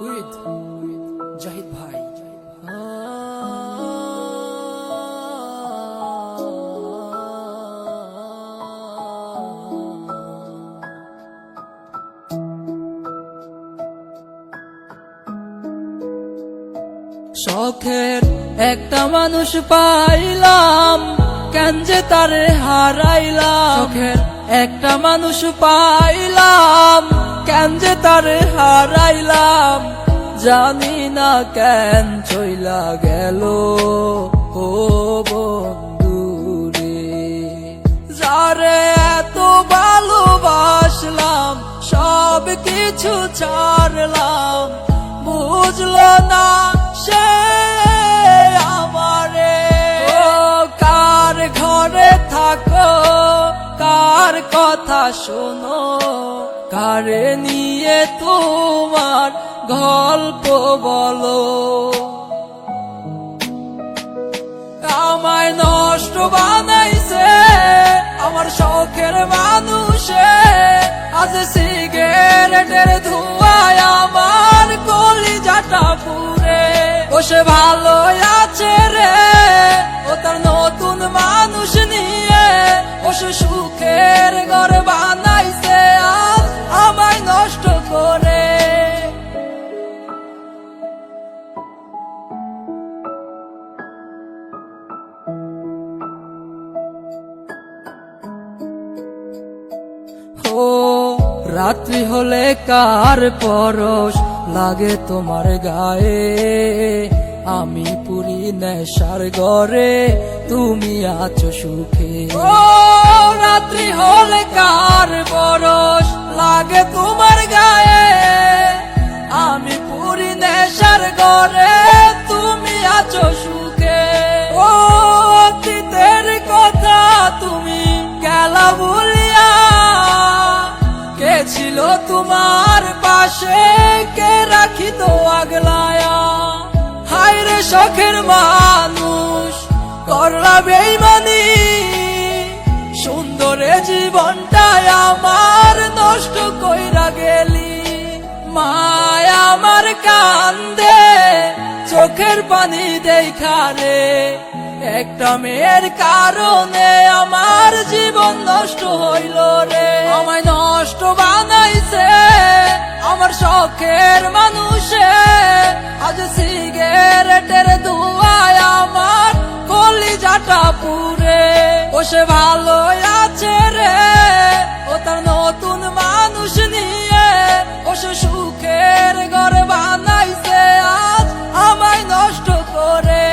With Zahid ভাই। শখের একটা মানুষ পাইলাম, কেন যে তারে হারাইলাম। শখের একটা মানুষ পাইলাম, কেন যে তারে হারাইলাম। জানি না কেন চইলা গেল ও বন্ধুরে, যারে এত ভালোবাসলাম সব কিছু ছাড়লাম। বুঝলো না সে আমারে, ও কার ঘরে থাকো, কার কথা শোনো, কারে নিয়ে তোমার গল্প বলো। আমায় নষ্ট বানাইছে আমার শখের মানুষে, আজ সিগারেটের ধোঁয়ায় আমার কলিজাটা পুড়ে। ও সে ভালো আছে রে, ও তার নতুন মানুষ নিয়ে, ও সে সুখের ঘর বানাইছে আজ আমায় নষ্ট করে। ও রাত্রি হলে কার পরশ লাগে তোমার গায়ে, আমি পুরি নেশার ঘরে তুমি আছো সুখে। ও রাত্রি হলে কার পরশ লাগে তোমার গায়ে, আমি পুরি নেশার ঘরে তুমি আছো সুখে। ও অতীতের কথা তুমি গেলা ভুলিয়া, কে ছিল তোমার পাশে, কে রাখিত আগলায়া। হায় রে শখের মানুষ করলা বেইমানি, সুন্দরে জীবনটাই আমার নষ্ট কইরা গেলি। মায় আমার কান্দে চোখের পানি দেখা রে, একটা মেয়ের কারণে আমার জীবন নষ্ট হইল রে। আমায় নষ্ট বানাইছে আমার শখের মানুষে, আজ সিগারেটের ধোঁয়ায় আমার কলিজাটা পুড়ে। ও সে ভালো আছে রে, ও তার নতুন মানুষ নিয়ে, ও সে সুখের ঘর বানাইছে আজ আমায় নষ্ট করে।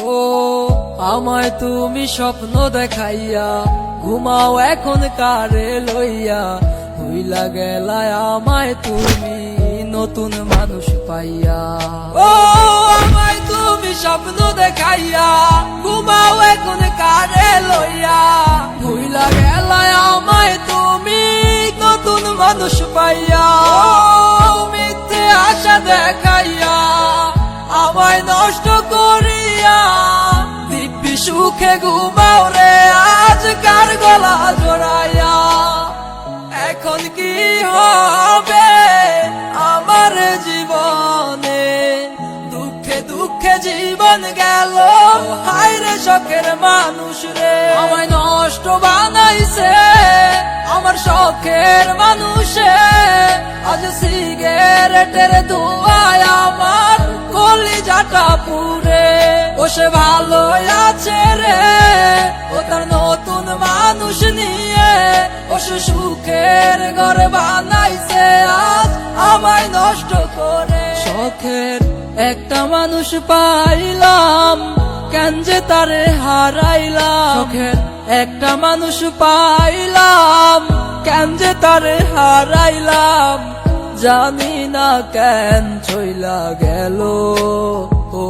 ও আমায় তুমি স্বপ্ন দেখাইয়া ঘুমাও এখন কারে লইয়া, হইলা গেলায় আমায় তুমি নতুন মানুষ পাইয়া। ও আমায় তুমি স্বপ্ন দেখাইয়া ঘুমাও এখন কারে লইয়া, হইলা গেলায় আমায় তুমি নতুন মানুষ পাইয়া। মিথ্যে আশা দেখাইয়া আমায় নষ্ট করিয়া, দিব্যি সুখে ঘুমাও রে আজ কার গলা জড়াইয়া। এখন কি হবে আমার জীবনে, দুঃখে দুঃখে জীবন গেল। হায় রে শখের মানুষ রে, আমায় নষ্ট বানাইছে আমার শখের মানুষে, আজ সিগারেটের ধোঁয়ায় আমার কলিজাটা পুড়ে। ও সে ভালো আছে রে, ও তার নতুন মানুষ নিয়ে, ও সে সুখের ঘর বানাইছে আজ আমায় নষ্ট করে। শখের একটা মানুষ পাইলাম, কেন যে তারে হারাইলাম। শখের একটা মানুষ পাইলাম, কেন যে তারে হারাইলাম। জানি না কেন চইলা গেল ও